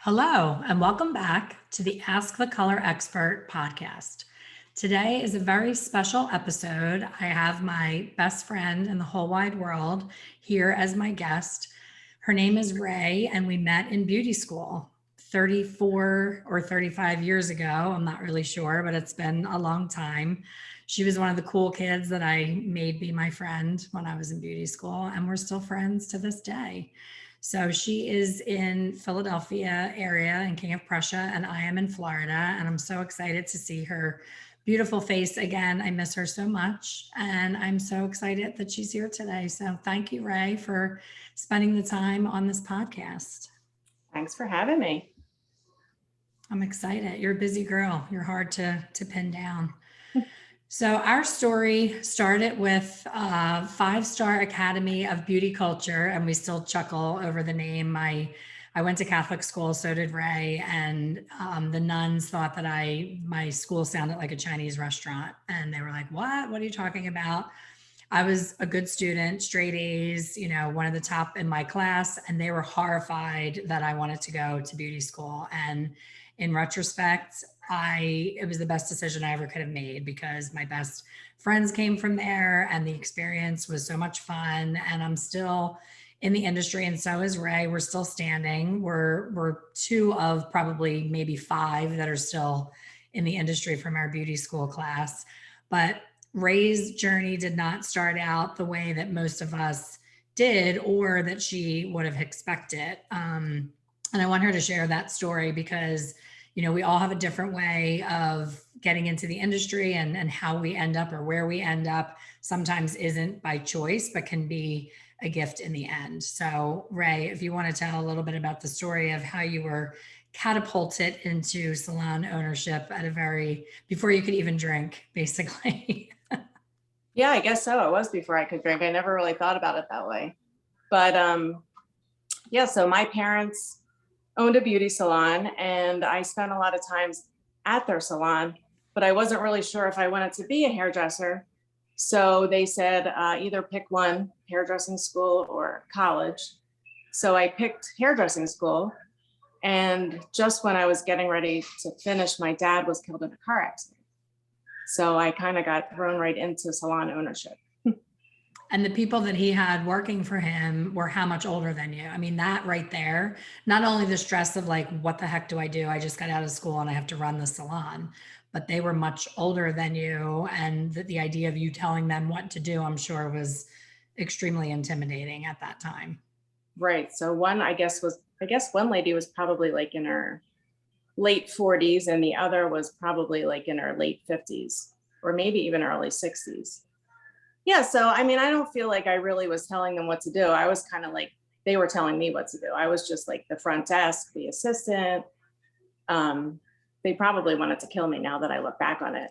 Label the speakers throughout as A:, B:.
A: Hello, and welcome back to the Ask the Color Expert podcast. Today is a very special episode. I have my best friend in the whole wide world here as my guest. Her name is Rae, and we met in beauty school 34 or 35 years ago. I'm not really sure, but it's been a long time. She was one of the cool kids that I made be my friend when I was in beauty school, and we're still friends to this day. So she is in Philadelphia area in King of Prussia, and I am in Florida. And I'm so excited to see her beautiful face again. I miss her so much, and I'm so excited that she's here today. So thank you, Rae, for spending the time on this podcast.
B: Thanks for having me.
A: I'm excited. You're a busy girl. You're hard to pin down. So our story started with Five-Star Academy of Beauty Culture, and we still chuckle over the name. I went to Catholic school, so did Rae, and the nuns thought that my school sounded like a Chinese restaurant, and they were like, "What? What are you talking about?" I was a good student, straight A's, one of the top in my class, and they were horrified that I wanted to go to beauty school. And in retrospect, it was the best decision I ever could have made because my best friends came from there and the experience was so much fun. And I'm still in the industry, and so is Rae. We're still standing. We're two of probably maybe five that are still in the industry from our beauty school class. But Rae's journey did not start out the way that most of us did or that she would have expected. And I want her to share that story because, we all have a different way of getting into the industry, and how we end up or where we end up sometimes isn't by choice, but can be a gift in the end. So Rae, if you want to tell a little bit about the story of how you were catapulted into salon ownership before you could even drink, basically.
B: Yeah, I guess so. It was before I could drink. I never really thought about it that way. But yeah, so my parents owned a beauty salon, and I spent a lot of times at their salon, but I wasn't really sure if I wanted to be a hairdresser. So they said either pick one, hairdressing school or college. So I picked hairdressing school. And just when I was getting ready to finish, my dad was killed in a car accident. So I kind of got thrown right into salon ownership.
A: And the people that he had working for him were how much older than you? I mean, that right there, not only the stress of like, what the heck do? I just got out of school and I have to run the salon, but they were much older than you. And the idea of you telling them what to do, I'm sure was extremely intimidating at that time.
B: Right. So I guess one lady was probably like in her late 40s, and the other was probably like in her late 50s or maybe even early 60s. Yeah. So, I mean, I don't feel like I really was telling them what to do. I was kind of like, they were telling me what to do. I was just like the front desk, the assistant. They probably wanted to kill me now that I look back on it.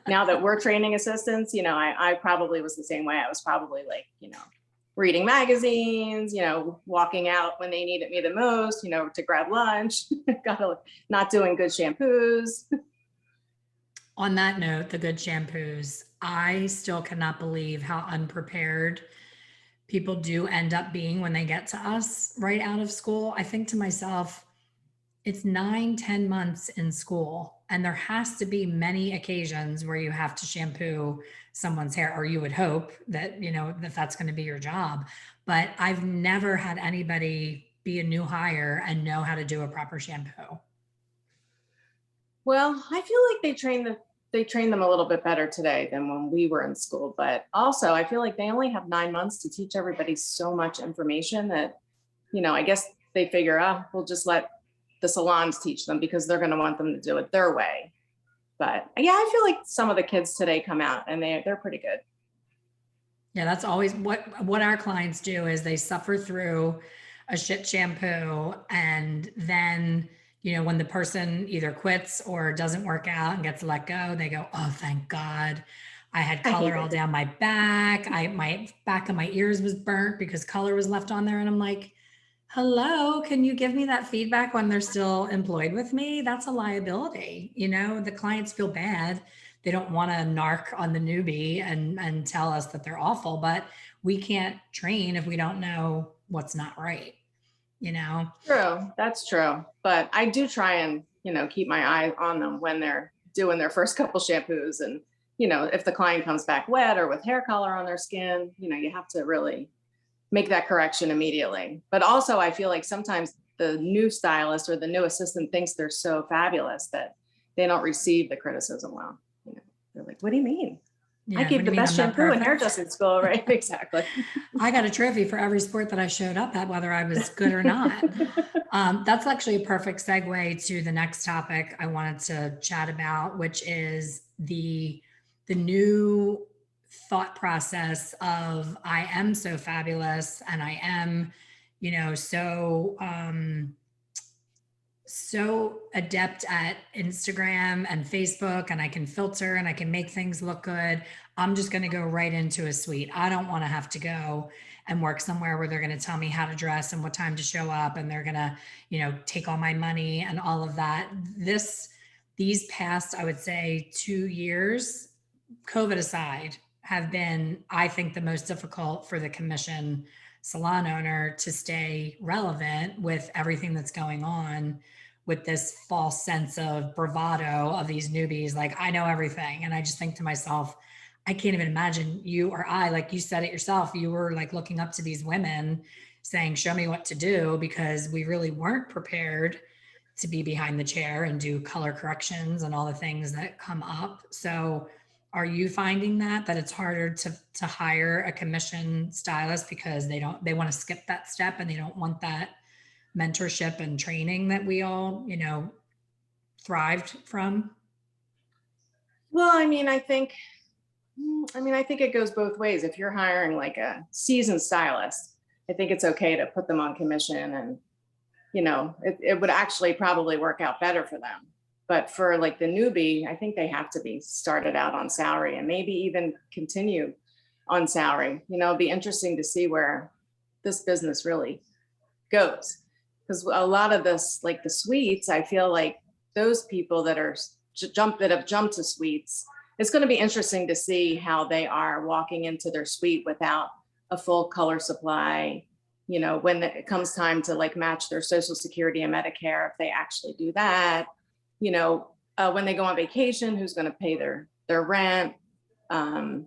B: Now that we're training assistants, I probably was the same way. I was probably like, reading magazines, walking out when they needed me the most, to grab lunch, not doing good shampoos.
A: On that note, the good shampoos, I still cannot believe how unprepared people do end up being when they get to us right out of school. I think to myself, it's 9-10 months in school, and there has to be many occasions where you have to shampoo someone's hair, or you would hope that, that's going to be your job. But I've never had anybody be a new hire and know how to do a proper shampoo.
B: Well, I feel like they train them a little bit better today than when we were in school. But also, I feel like they only have 9 months to teach everybody so much information that, I guess they figure, we'll just let the salons teach them because they're going to want them to do it their way. But yeah, I feel like some of the kids today come out and they're pretty good.
A: Yeah, that's always what our clients do is they suffer through a shit shampoo, and then when the person either quits or doesn't work out and gets let go, they go, "Oh, thank God. I had color all down my back. My back of my ears was burnt because color was left on there." And I'm like, hello, can you give me that feedback when they're still employed with me? That's a liability. The clients feel bad. They don't want to narc on the newbie and tell us that they're awful, but we can't train if we don't know what's not right. you know?
B: True, that's true. But I do try and, keep my eye on them when they're doing their first couple shampoos. And, if the client comes back wet or with hair color on their skin, you have to really make that correction immediately. But also, I feel like sometimes the new stylist or the new assistant thinks they're so fabulous that they don't receive the criticism well. They're like, what do you mean? I
A: Yeah. What
B: gave
A: do
B: the
A: you mean?
B: best
A: I'm not
B: shampoo in
A: perfect.
B: hairdressing school, right? Exactly.
A: I got a trophy for every sport that I showed up at, whether I was good or not. That's actually a perfect segue to the next topic I wanted to chat about, which is the new thought process of I am so fabulous and I am, so adept at Instagram and Facebook, and I can filter and I can make things look good. I'm just going to go right into a suite. I don't want to have to go and work somewhere where they're going to tell me how to dress and what time to show up, and they're going to, take all my money and all of that. These past, I would say, 2 years, COVID aside, have been, I think, the most difficult for the commission salon owner to stay relevant with everything that's going on, with this false sense of bravado of these newbies. Like, I know everything. And I just think to myself, I can't even imagine you or I, like you said it yourself, you were like looking up to these women saying, show me what to do, because we really weren't prepared to be behind the chair and do color corrections and all the things that come up. So are you finding that it's harder to hire a commission stylist because they want to skip that step and they don't want that mentorship and training that we all, thrived from?
B: Well, I think it goes both ways. If you're hiring like a seasoned stylist, I think it's okay to put them on commission, and it would actually probably work out better for them. But for like the newbie, I think they have to be started out on salary and maybe even continue on salary. It'd be interesting to see where this business really goes. Because a lot of this, like the suites, I feel like those people that have jumped to suites, it's going to be interesting to see how they are walking into their suite without a full color supply. When it comes time to like match their social security and Medicare, if they actually do that, when they go on vacation, who's going to pay their rent? When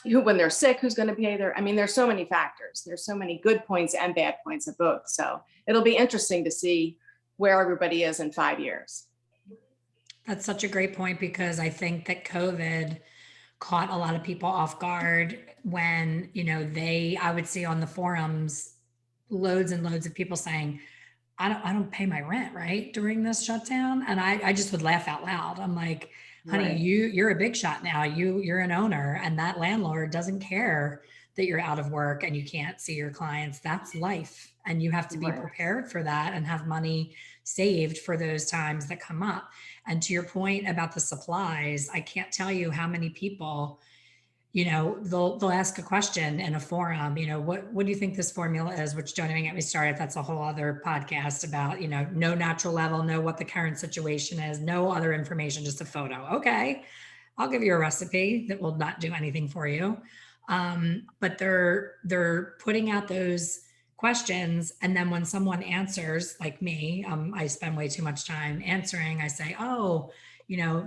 B: they're sick, who's going to pay there's so many factors. There's so many good points and bad points of both. So it'll be interesting to see where everybody is in 5 years.
A: That's such a great point, because I think that COVID caught a lot of people off guard when, I would see on the forums loads and loads of people saying, I don't pay my rent, right, during this shutdown. And I just would laugh out loud. I'm like, honey,
B: Right.
A: you're a big shot now. You're an owner, and that landlord doesn't care that you're out of work and you can't see your clients. That's life. And you have to be
B: Right.
A: prepared for that and have money saved for those times that come up. And to your point about the supplies, I can't tell you how many people, they'll ask a question in a forum, what do you think this formula is? Which, don't even get me started. That's a whole other podcast about, no natural level, know what the current situation is, no other information, just a photo. Okay, I'll give you a recipe that will not do anything for you. But they're putting out those questions, and then when someone answers, like me, I spend way too much time answering. I say, oh,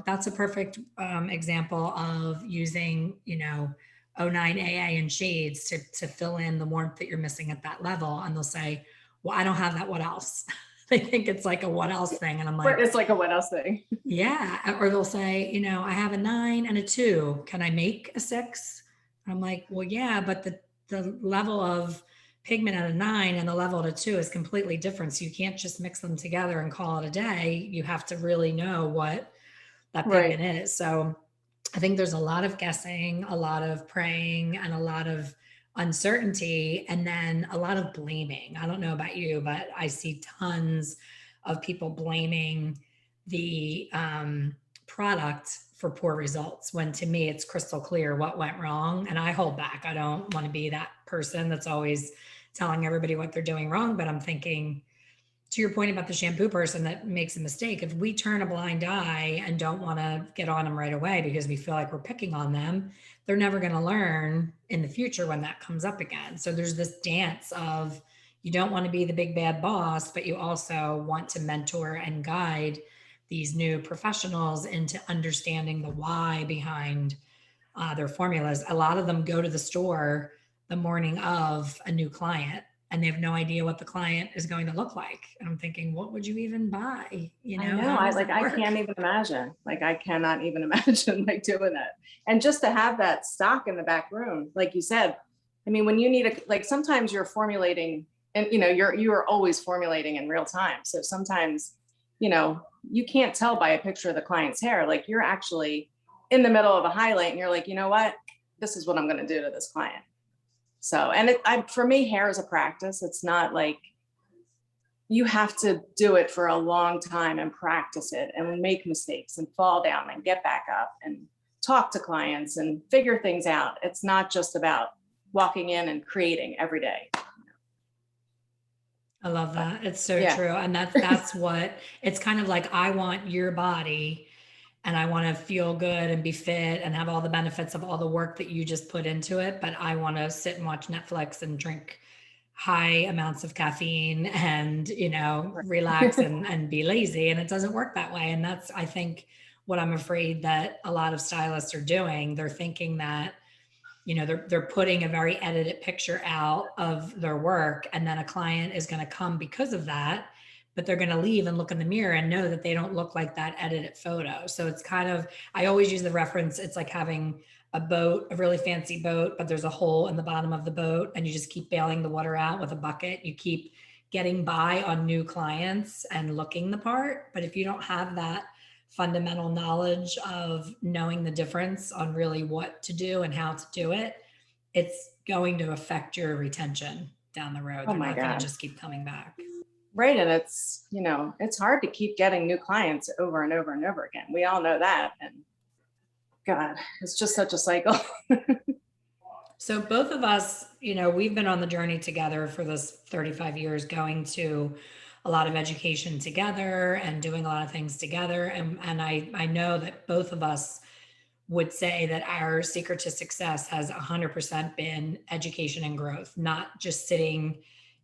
A: that's a perfect example of using, 09 AA and shades to fill in the warmth that you're missing at that level. And they'll say, well, I don't have that. What else? They think it's like a what else thing. And I'm like,
B: It's like a what else thing.
A: yeah. Or they'll say, I have a 9 and a 2. Can I make a 6? I'm like, well, yeah, but the level of pigment at a 9 and the level at a 2 is completely different. So you can't just mix them together and call it a day. You have to really know what that pigment
B: Right.
A: is. So I think there's a lot of guessing, a lot of praying, and a lot of uncertainty, and then a lot of blaming. I don't know about you, but I see tons of people blaming the product for poor results, when to me it's crystal clear what went wrong. And I hold back. I don't want to be that person that's always telling everybody what they're doing wrong, but I'm thinking, to your point about the shampoo person that makes a mistake, if we turn a blind eye and don't want to get on them right away because we feel like we're picking on them, they're never going to learn in the future when that comes up again. So there's this dance of, you don't want to be the big bad boss, but you also want to mentor and guide these new professionals into understanding the why behind their formulas. A lot of them go to the store the morning of a new client and they have no idea what the client is going to look like. And I'm thinking, what would you even buy?
B: I know.
A: How
B: I
A: does
B: like,
A: that
B: I
A: work?
B: can't even imagine. Like, I cannot even imagine like doing that. And just to have that stock in the back room, like you said, I mean, when you need a, like sometimes you're formulating and you are always formulating in real time. So sometimes, you can't tell by a picture of the client's hair. Like you're actually in the middle of a highlight and you're like, you know what? This is what I'm going to do to this client. So, and for me, hair is a practice. It's not like, you have to do it for a long time and practice it and make mistakes and fall down and get back up and talk to clients and figure things out. It's not just about walking in and creating every day.
A: I love
B: But
A: that. It's so
B: yeah,
A: true. And that's what it's kind of like. I want your body and I want to feel good and be fit and have all the benefits of all the work that you just put into it. But I want to sit and watch Netflix and drink high amounts of caffeine and, relax and be lazy. And it doesn't work that way. And that's, I think, what I'm afraid that a lot of stylists are doing. They're thinking that they're putting a very edited picture out of their work and then a client is going to come because of that, but they're going to leave and look in the mirror and know that they don't look like that edited photo. So it's kind of, I always use the reference, it's like having a boat, a really fancy boat, but there's a hole in the bottom of the boat and you just keep bailing the water out with a bucket. You keep getting by on new clients and looking the part, but if you don't have that fundamental knowledge of knowing the difference on really what to do and how to do it, it's going to affect your retention down the road.
B: oh
A: They're
B: my
A: not going to
B: God.
A: just keep coming back.
B: Right. And it's hard to keep getting new clients over and over and over again. We all know that. And God, it's just such a cycle.
A: So both of us, we've been on the journey together for this 35 years, going to a lot of education together and doing a lot of things together. And I know that both of us would say that our secret to success has 100% been education and growth, not just sitting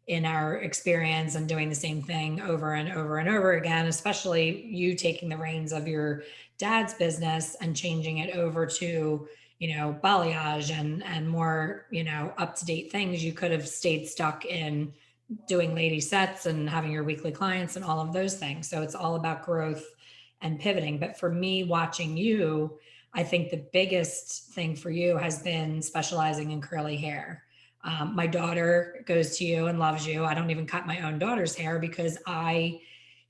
A: in our experience and doing the same thing over and over and over again, especially you taking the reins of your dad's business and changing it over to, balayage and more, up to date things. You could have stayed stuck in doing lady sets and having your weekly clients and all of those things. So it's all about growth and pivoting. But for me, watching you, I think the biggest thing for you has been specializing in curly hair. My daughter goes to you and loves you. I don't even cut my own daughter's hair because I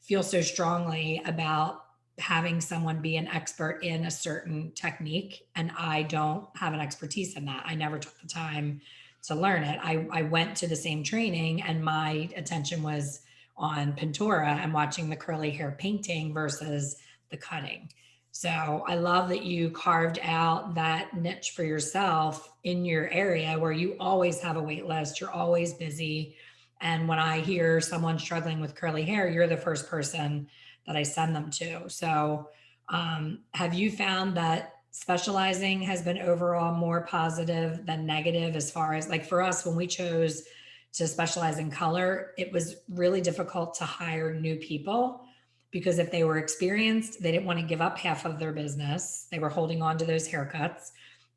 A: feel so strongly about having someone be an expert in a certain technique. And I don't have an expertise in that. I never took the time to learn it. I went to the same training and my attention was on Pintura and watching the curly hair painting versus the cutting. So I love that you carved out that niche for yourself in your area where you always have a wait list, you're always busy. And when I hear someone struggling with curly hair, you're the first person that I send them to. So have you found that specializing has been overall more positive than negative as far as, like, for us, when we chose to specialize in color, it was really difficult to hire new people because if they were experienced, they didn't want to give up half of their business. They were holding on to those haircuts.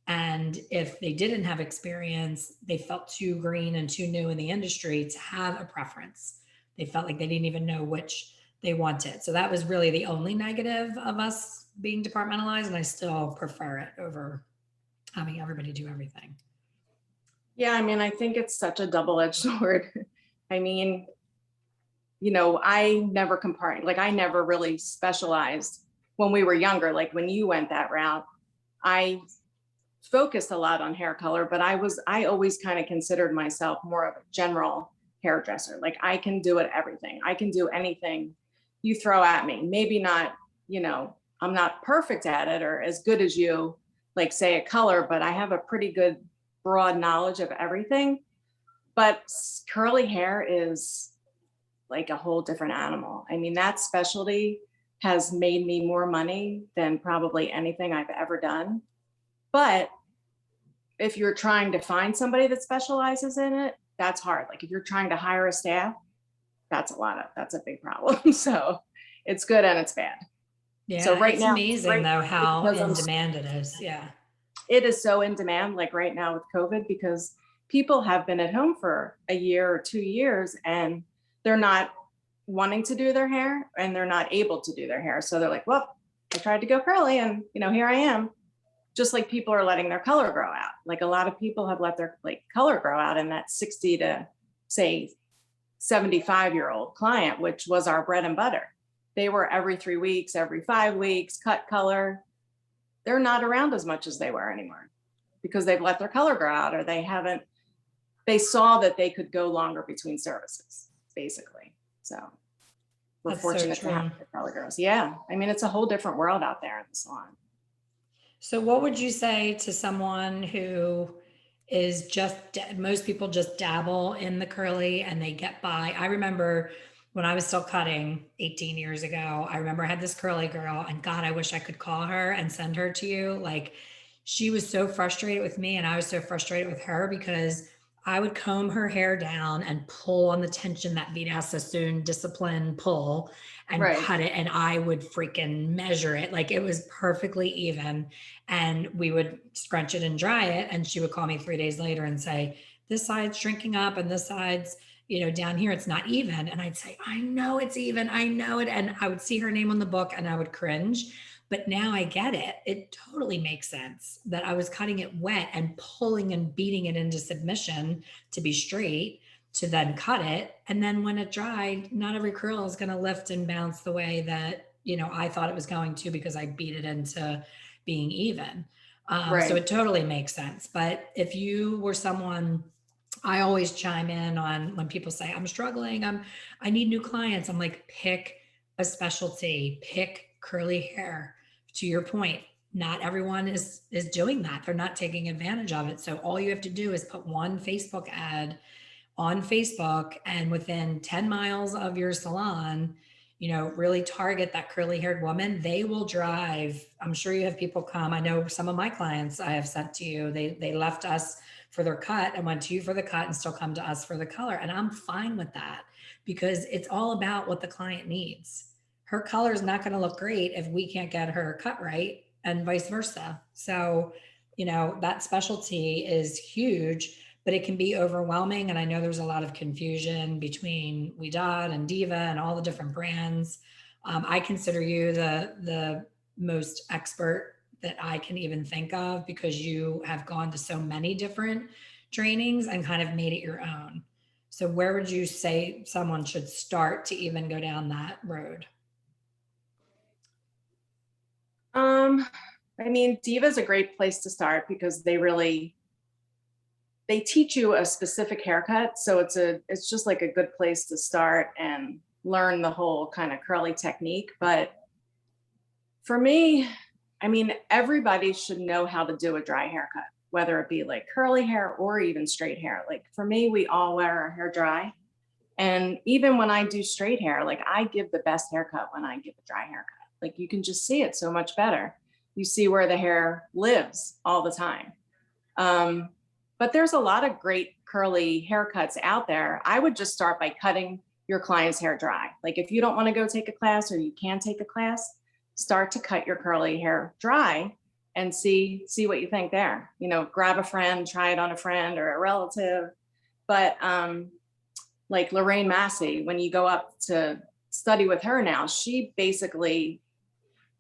A: And if they didn't have experience, they felt too green and too new in the industry to have a preference. They felt like they didn't even know which they wanted. So that was really the only negative of us being departmentalized. And I still prefer it over having everybody do everything.
B: Yeah. I mean, I think it's such a double-edged sword. I mean, I never I never really specialized when we were younger. Like when you went that route, I focused a lot on hair color, but I always kind of considered myself more of a general hairdresser. Like I can do it everything. I can do anything you throw at me. Maybe not, I'm not perfect at it or as good as you, like say a color, but I have a pretty good broad knowledge of everything. But curly hair is like a whole different animal. I mean, that specialty has made me more money than probably anything I've ever done. But if you're trying to find somebody that specializes in it, that's hard. Like if you're trying to hire a staff, that's a big problem. So it's good and it's bad. So
A: Yeah,
B: right
A: it's
B: now it's
A: amazing
B: great
A: though how
B: because
A: in demand it is. Yeah.
B: it is so in demand, like right now with COVID, because people have been at home for a year or 2 years and they're not wanting to do their hair and they're not able to do their hair. So they're like, well, I tried to go curly and here I am. Just like people are letting their color grow out. Like a lot of people have let their like color grow out in that 60 to say 75-year-old client, which was our bread and butter. They were every 3 weeks, every 5 weeks, cut color. They're not around as much as they were anymore because they've let their color grow out or they saw that they could go longer between services, basically. So we're
A: That's so
B: fortunate to have
A: true.
B: the color girls. Yeah. I mean, it's a whole different world out there in the salon.
A: So what would you say to someone who is just, most people just dabble in the curly and they get by? I remember when I was still cutting 18 years ago, I remember I had this curly girl and God, I wish I could call her and send her to you. Like she was so frustrated with me and I was so frustrated with her because I would comb her hair down and pull on the tension that Vida Sassoon discipline pull and
B: Right.
A: cut it. And I would freaking measure it. Like it was perfectly even. And we would scrunch it and dry it. And she would call me 3 days later and say, this side's shrinking up and this side's, down here, it's not even. And I'd say, I know it's even. I know it. And I would see her name on the book and I would cringe. But now I get it. It totally makes sense that I was cutting it wet and pulling and beating it into submission to be straight to then cut it. And then when it dried, not every curl is going to lift and bounce the way that, I thought it was going to because I beat it into being even. So
B: Right.
A: it totally makes sense. But if you were someone, I always chime in on when people say, I'm struggling, I need new clients. I'm like, pick a specialty, pick curly hair. To your point, not everyone is doing that. They're not taking advantage of it. So all you have to do is put one Facebook ad on Facebook and within 10 miles of your salon, really target that curly haired woman. They will drive. I'm sure you have people come. I know some of my clients I have sent to you, they left us for their cut and went to you for the cut and still come to us for the color. And I'm fine with that because it's all about what the client needs. Her color is not going to look great if we can't get her cut right and vice versa. So, that specialty is huge, but it can be overwhelming. And I know there's a lot of confusion between Widad and Diva and all the different brands. I consider you the most expert that I can even think of because you have gone to so many different trainings and kind of made it your own. So where would you say someone should start to even go down that road?
B: I mean, Diva is a great place to start because they teach you a specific haircut. So it's just like a good place to start and learn the whole kind of curly technique. But for me, I mean, everybody should know how to do a dry haircut, whether it be like curly hair or even straight hair. Like for me, we all wear our hair dry. And even when I do straight hair, like I give the best haircut when I give a dry haircut. Like you can just see it so much better. You see where the hair lives all the time. But there's a lot of great curly haircuts out there. I would just start by cutting your client's hair dry. Like if you don't want to go take a class or you can take a class, start to cut your curly hair dry and see what you think there. Grab a friend, try it on a friend or a relative. But like Lorraine Massey, when you go up to study with her now, she basically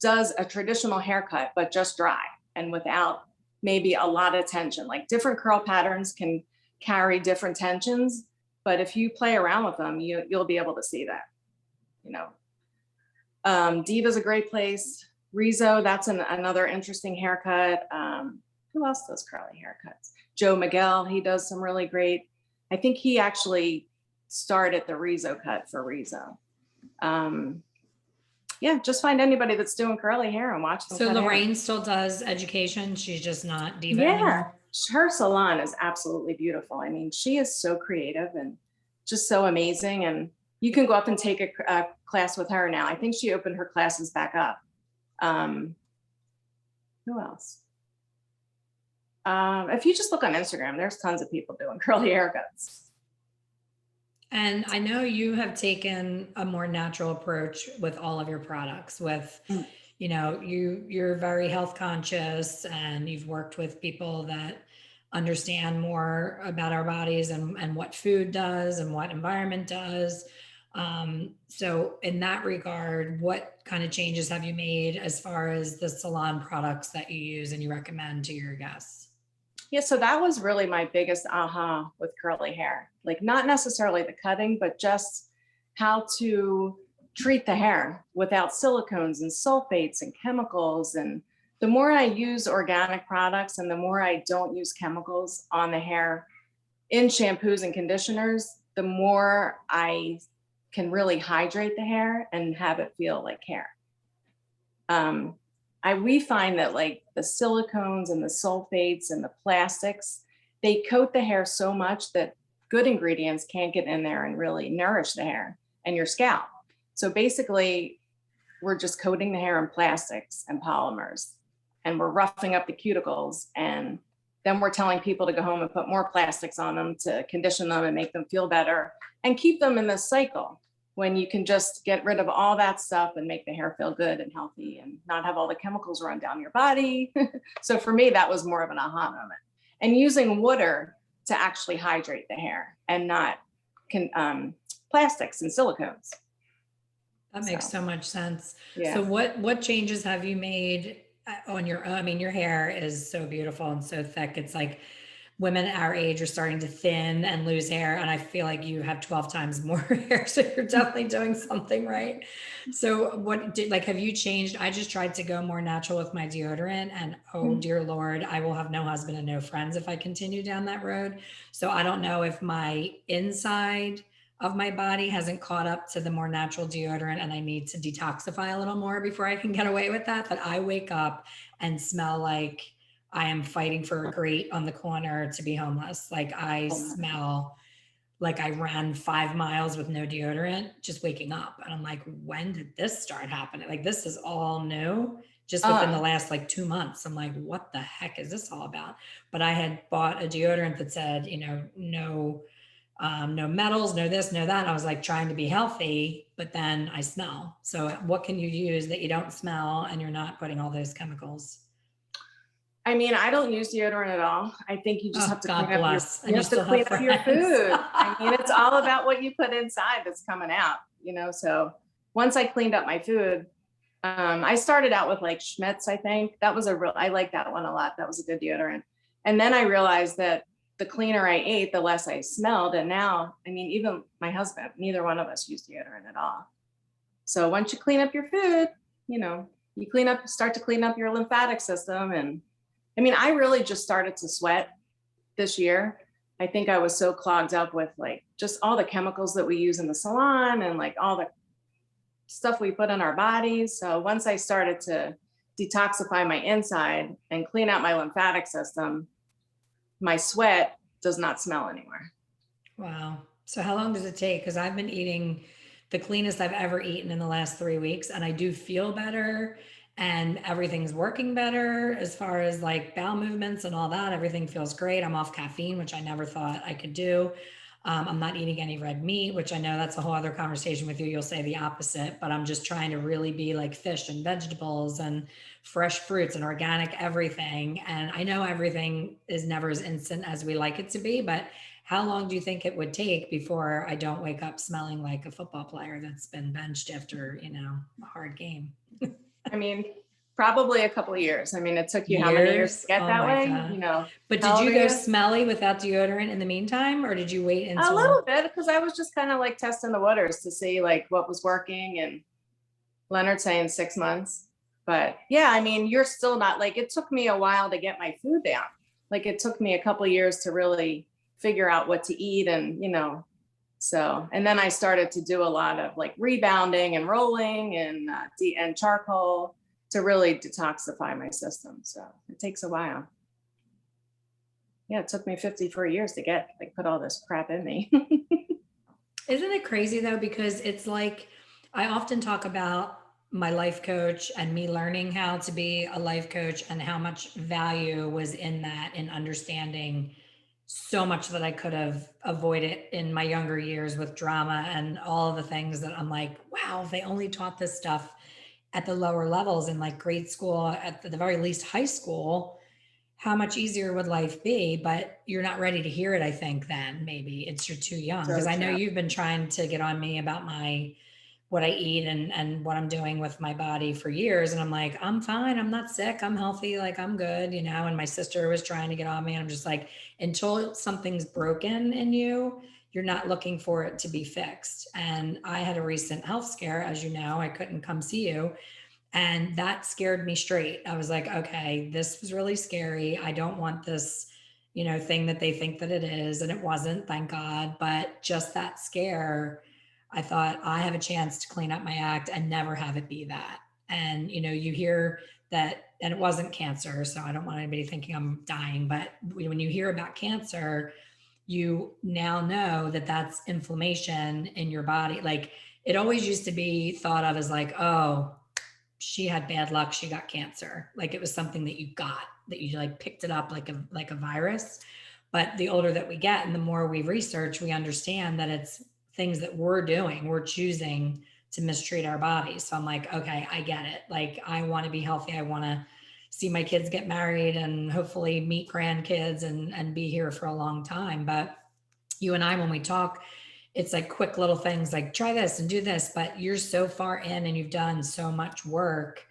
B: does a traditional haircut, but just dry and without maybe a lot of tension. Like different curl patterns can carry different tensions, but if you play around with them, you'll be able to see that. Diva's a great place. Rizzo, that's another interesting haircut. Who else does curly haircuts? Joe Miguel, he does some really great. I think he actually started the Rizzo cut for Rizzo. Yeah, just find anybody that's doing curly hair and watch them.
A: So
B: cut
A: Lorraine
B: hair.
A: still does education. She's just not Diva
B: Yeah,
A: anymore.
B: her salon is absolutely beautiful. I mean, she is so creative and just so amazing. And you can go up and take a class with her now. I think she opened her classes back up. Who else? If you just look on Instagram, there's tons of people doing curly haircuts.
A: And I know you have taken a more natural approach with all of your products with,
B: Mm.
A: you're very health conscious and you've worked with people that understand more about our bodies and what food does and what environment does. So in that regard, what kind of changes have you made as far as the salon products that you use and you recommend to your guests?
B: Yeah, so that was really my biggest aha with curly hair. Like not necessarily the cutting, but just how to treat the hair without silicones and sulfates and chemicals. And the more I use organic products and the more I don't use chemicals on the hair in shampoos and conditioners, the more I can really hydrate the hair and have it feel like hair. Um, we find that like the silicones and the sulfates and the plastics, they coat the hair so much that good ingredients can't get in there and really nourish the hair and your scalp. So basically, we're just coating the hair in plastics and polymers, and we're roughing up the cuticles, and then we're telling people to go home and put more plastics on them to condition them and make them feel better and keep them in this cycle, when you can just get rid of all that stuff and make the hair feel good and healthy and not have all the chemicals run down your body. So for me, that was more of an aha moment. And using water to actually hydrate the hair and not plastics and silicones.
A: That makes so much sense.
B: Yeah.
A: So what changes have you made on your own? I mean, your hair is so beautiful and so thick. It's like women our age are starting to thin and lose hair, and I feel like you have 12 times more hair, so you're definitely doing something right. So have you changed? I just tried to go more natural with my deodorant, and oh dear Lord, I will have no husband and no friends if I continue down that road. So I don't know if my inside of my body hasn't caught up to the more natural deodorant and I need to detoxify a little more before I can get away with that. But I wake up and smell like I am fighting for a grate on the corner to be homeless. Like I smell like I ran 5 miles with no deodorant, just waking up. And I'm like, when did this start happening? Like this is all new just within the last like 2 months. I'm like, what the heck is this all about? But I had bought a deodorant that said, no metals, no this, no that. And I was like trying to be healthy, but then I smell. So what can you use that you don't smell and you're not putting all those chemicals?
B: I mean, I don't use deodorant at all. I think you just have to
A: God
B: clean up your,
A: bless. And
B: you
A: you
B: have to
A: still
B: clean
A: have
B: up your
A: friends.
B: food. I mean, it's all about what you put inside that's coming out, So once I cleaned up my food, I started out with like Schmidt's, I think. That was I like that one a lot. That was a good deodorant. And then I realized that the cleaner I ate, the less I smelled. And now, I mean, even my husband, neither one of us use deodorant at all. So once you clean up your food, you start to clean up your lymphatic system. And I mean, I really just started to sweat this year. I think I was so clogged up with like just all the chemicals that we use in the salon and like all the stuff we put on our bodies. So once I started to detoxify my inside and clean out my lymphatic system, my sweat does not smell anymore.
A: Wow. So how long does it take? Because I've been eating the cleanest I've ever eaten in the last 3 weeks, and I do feel better and everything's working better as far as like bowel movements and all that. Everything feels great. I'm off caffeine, which I never thought I could do. I'm not eating any red meat, which I know that's a whole other conversation with you. You'll say the opposite, but I'm just trying to really be like fish and vegetables and fresh fruits and organic everything. And I know everything is never as instant as we like it to be, but how long do you think it would take before I don't wake up smelling like a football player that's been benched after, a hard game?
B: I mean, probably a couple of years. I mean, it took you how many years to get
A: Oh
B: that
A: my
B: way?
A: God. But
B: how
A: did
B: old
A: you
B: are
A: go
B: you?
A: smelly without deodorant in the meantime, or did you wait
B: A
A: until?
B: little bit, because I was just kind of like testing the waters to see like what was working, and Leonard saying 6 months. But yeah, I mean, you're still not like, it took me a while to get my food down. Like it took me a couple of years to really figure out what to eat, and and then I started to do a lot of like rebounding and rolling and charcoal to really detoxify my system. So it takes a while. Yeah, it took me 54 years to put all this crap in me.
A: Isn't it crazy though? Because it's like, I often talk about my life coach and me learning how to be a life coach and how much value was in that, in understanding so much that I could have avoided in my younger years with drama and all of the things that I'm like, wow, if they only taught this stuff at the lower levels in like grade school, at the very least high school, how much easier would life be? But you're not ready to hear it, I think, then maybe you're too young. Because
B: So
A: I know
B: true.
A: you've been trying to get on me about my what I eat and what I'm doing with my body for years. And I'm like, I'm fine. I'm not sick. I'm healthy. Like I'm good, you know. And my sister was trying to get on me. And I'm just like, until something's broken in you, you're not looking for it to be fixed. And I had a recent health scare, as you know, I couldn't come see you. And that scared me straight. I was like, okay, this was really scary. I don't want this, you know, thing that they think that it is. And it wasn't, thank God. But just that scare, I thought I have a chance to clean up my act and never have it be that. And, you know, you hear that, and it wasn't cancer. So I don't want anybody thinking I'm dying. But when you hear about cancer, you now know that that's inflammation in your body. Like it always used to be thought of as like, oh, she had bad luck, she got cancer, like it was something that you got, that you like picked it up like a virus. But the older that we get and the more we research, we understand that it's things that we're doing, we're choosing to mistreat our bodies. So I'm like, okay, I get it. Like I want to be healthy, I want to see my kids get married and hopefully meet grandkids and be here for a long time. But you and I, when we talk, it's like quick little things like try this and do this, but you're so far in and you've done so much work.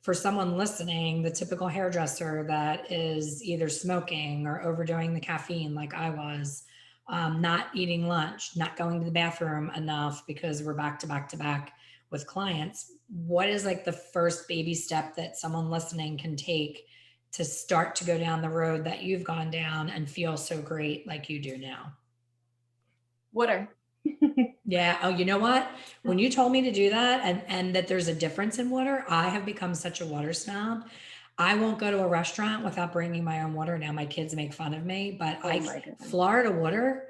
A: For someone listening, the typical hairdresser that is either smoking or overdoing the caffeine, like I was, not eating lunch, not going to the bathroom enough because we're back to back to back with clients. What is like the first baby step that someone listening can take to start to go down the road that you've gone down and feel so great like you do now?
B: Water.
A: Yeah. Oh, you know what? When you told me to do that and that there's a difference in water, I have become such a water snob. I won't go to a restaurant without bringing my own water. Now my kids make fun of me, but
B: Oh my goodness.
A: Florida water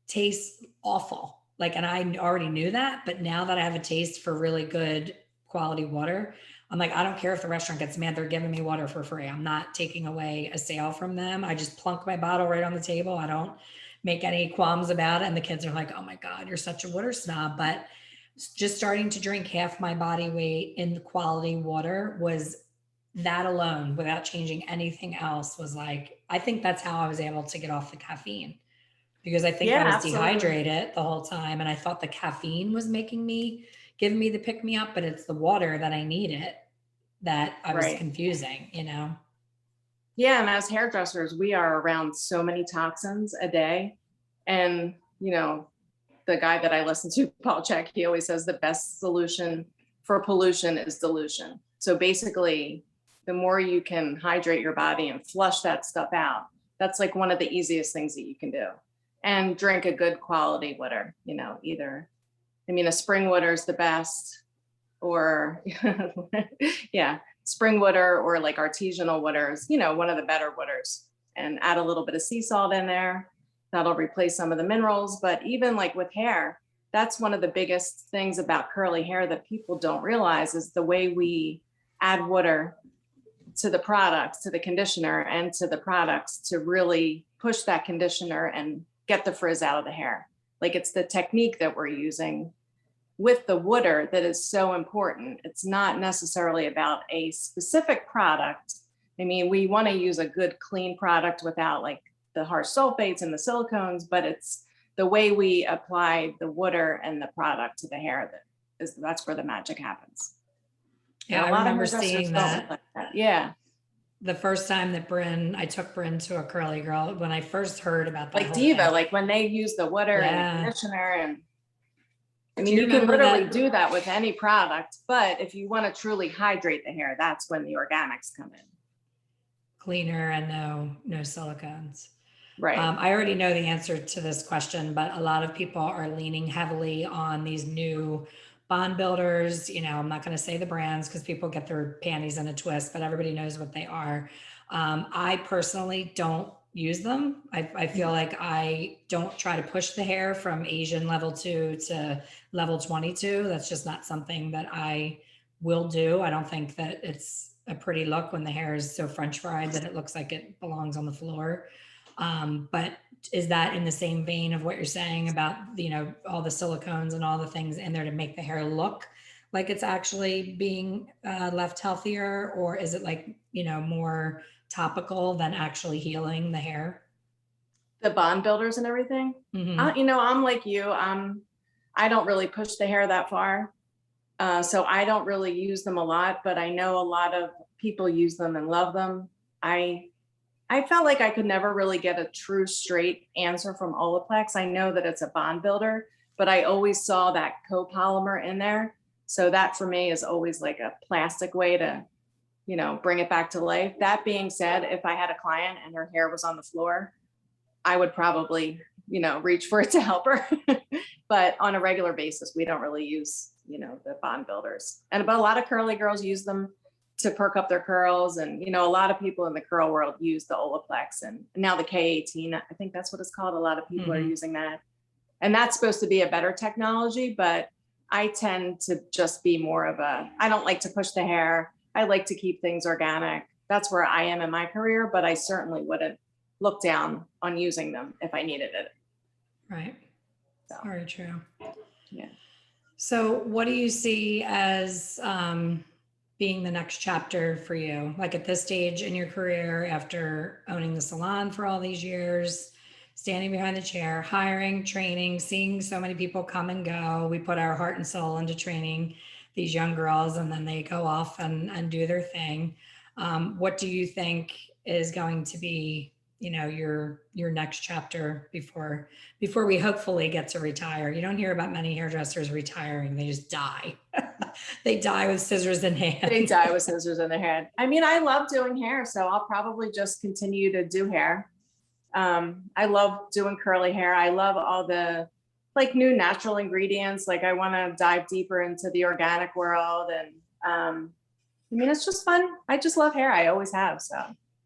A: tastes awful. Like, and I already knew that, but now that I have a taste for really good quality water, I'm like, I don't care if the restaurant gets mad. They're giving me water for free. I'm not taking away a sale from them. I just plunk my bottle right on the table. I don't make any qualms about it. And the kids are like, oh my God, you're such a water snob. But just starting to drink half my body weight in quality water was that alone without changing anything else was like, I think that's how I was able to get off the caffeine because I think I
B: Yeah,
A: was
B: absolutely.
A: dehydrated the whole time and I thought the caffeine was giving me the pick me up, but it's the water that I needed that I was
B: Right.
A: confusing, you know?
B: Yeah, and as hairdressers, we are around so many toxins a day. And, the guy that I listen to, Paul Chek, he always says the best solution for pollution is dilution. So basically, the more you can hydrate your body and flush that stuff out, that's like one of the easiest things that you can do. And drink a good quality water, either, a spring water is the best, or yeah, spring water or like artisanal waters, one of the better waters, and add a little bit of sea salt in there. That'll replace some of the minerals. But even like with hair, that's one of the biggest things about curly hair that people don't realize is the way we add water to the products, to the conditioner and to the products to really push that conditioner and get the frizz out of the hair. Like it's the technique that we're using with the water that is so important. It's not necessarily about a specific product. We want to use a good, clean product without like the harsh sulfates and the silicones, but it's the way we apply the water and the product to the hair that's where the magic happens. And
A: Yeah,
B: a
A: I
B: lot of
A: remember
B: hairdressers
A: seeing
B: don't look
A: that
B: like that. Yeah.
A: the first time that I took Bryn to a curly girl when I first heard about that
B: Like
A: whole thing.
B: Diva, like when they use the water and the
A: Yeah.
B: conditioner and
A: Do you
B: you can
A: remember
B: literally
A: that
B: do that with any product, but if you want to truly hydrate the hair, that's when the organics come in.
A: cleaner and no silicones?
B: Right.
A: I already know the answer to this question, but a lot of people are leaning heavily on these new bond builders. You know, I'm not going to say the brands because people get their panties in a twist, but everybody knows what they are. I personally don't use them. I feel like I don't try to push the hair from Asian level 2 to level 22. That's just not something that I will do. I don't think that it's a pretty look when the hair is so French fried that it looks like it belongs on the floor. But is that in the same vein of what you're saying about, all the silicones and all the things in there to make the hair look like it's actually being left healthier? Or is it like, more topical than actually healing the hair?
B: The bond builders and everything.
A: Hmm.
B: I'm like you. I don't really push the hair that far. So I don't really use them a lot, but I know a lot of people use them and love them. I I felt like I could never really get a true straight answer from Olaplex. I know that it's a bond builder, but I always saw that copolymer in there. So that for me is always like a plastic way to, bring it back to life. That being said, if I had a client and her hair was on the floor, I would probably, reach for it to help her. But on a regular basis, we don't really use, the bond builders. But a lot of curly girls use them to perk up their curls. And, a lot of people in the curl world use the Olaplex and now the K18. I think that's what it's called. A lot of people are using that. And that's supposed to be a better technology, but I tend to just be more of I don't like to push the hair. I like to keep things organic. That's where I am in my career, but I certainly wouldn't look down on using them if I needed it.
A: Right.
B: So,
A: Very true.
B: yeah.
A: So what do you see as being the next chapter for you? Like at this stage in your career, after owning the salon for all these years, standing behind the chair, hiring, training, seeing so many people come and go. We put our heart and soul into training these young girls, and then they go off and do their thing. What do you think is going to be, your next chapter before we hopefully get to retire? You don't hear about many hairdressers retiring. They just die. They die with scissors in hand.
B: They die with scissors in their hand. I mean, I love doing hair, so I'll probably just continue to do hair. I love doing curly hair. I love all the new natural ingredients. Like I want to dive deeper into the organic world. And it's just fun. I just love hair. I always have. So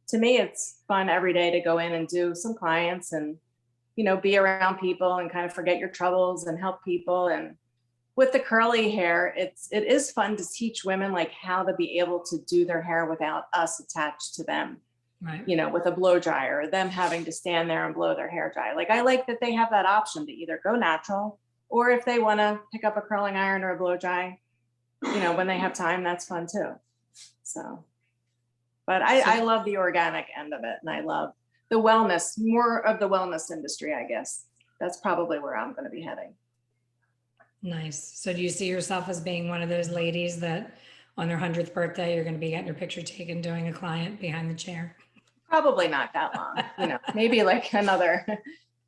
B: to me, it's fun every day to go in and do some clients and, be around people and kind of forget your troubles and help people. And with the curly hair, it is fun to teach women like how to be able to do their hair without us attached to them.
A: Right.
B: With a blow dryer, or them having to stand there and blow their hair dry. Like I like that they have that option to either go natural, or if they want to pick up a curling iron or a blow dry, when they have time, that's fun too. So, but I love the organic end of it. And I love the wellness, more of the wellness industry, I guess. That's probably where I'm going to be heading.
A: Nice. So do you see yourself as being one of those ladies that on their 100th birthday, you're going to be getting your picture taken doing a client behind the chair?
B: Probably not that long, maybe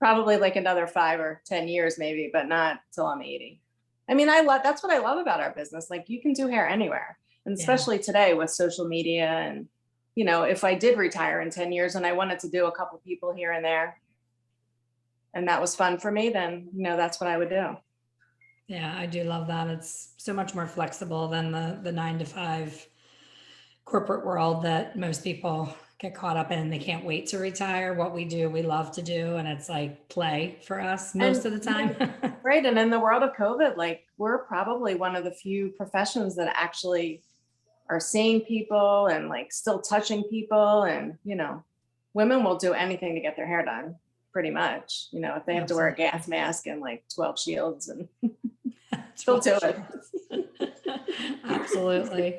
B: probably like another 5 or 10 years, maybe, but not till I'm 80. I mean, that's what I love about our business. Like you can do hair anywhere, and especially today with social media. And, if I did retire in 10 years and I wanted to do a couple people here and there, and that was fun for me, then, that's what I would do.
A: Yeah, I do love that. It's so much more flexible than the 9 to 5 corporate world that most people get caught up in. They can't wait to retire. What we do, we love to do. And it's like play for us most of the time.
B: Right. And in the world of COVID, like we're probably one of the few professions that actually are seeing people and like still touching people. And, women will do anything to get their hair done pretty much, if they have to wear a gas mask and like 12 shields and they'll do it.
A: Absolutely.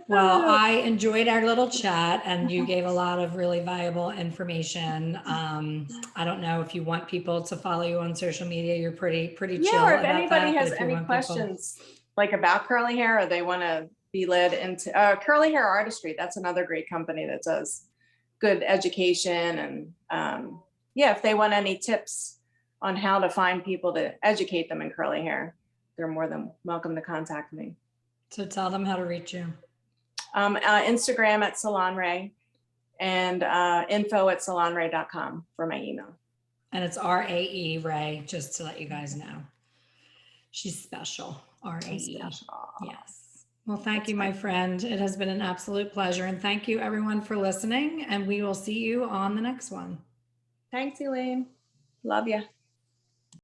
A: Well, I enjoyed our little chat and you gave a lot of really valuable information. I don't know if you want people to follow you on social media. You're pretty chill.
B: Yeah, or if
A: about
B: anybody
A: that,
B: has any questions like about curly hair, or they want to be led into curly hair artistry. That's another great company that does good education. And if they want any tips on how to find people to educate them in curly hair, they're more than welcome to contact me.
A: So tell them how to reach you.
B: Instagram at Salon Rae, and info@salonrae.com for my email.
A: And it's RAE Rae, just to let you guys know. She's special. RAE. Yes. Well, thank you, my friend. It has been an absolute pleasure. And thank you everyone for listening. And we will see you on the next one.
B: Thanks, Elaine. Love you.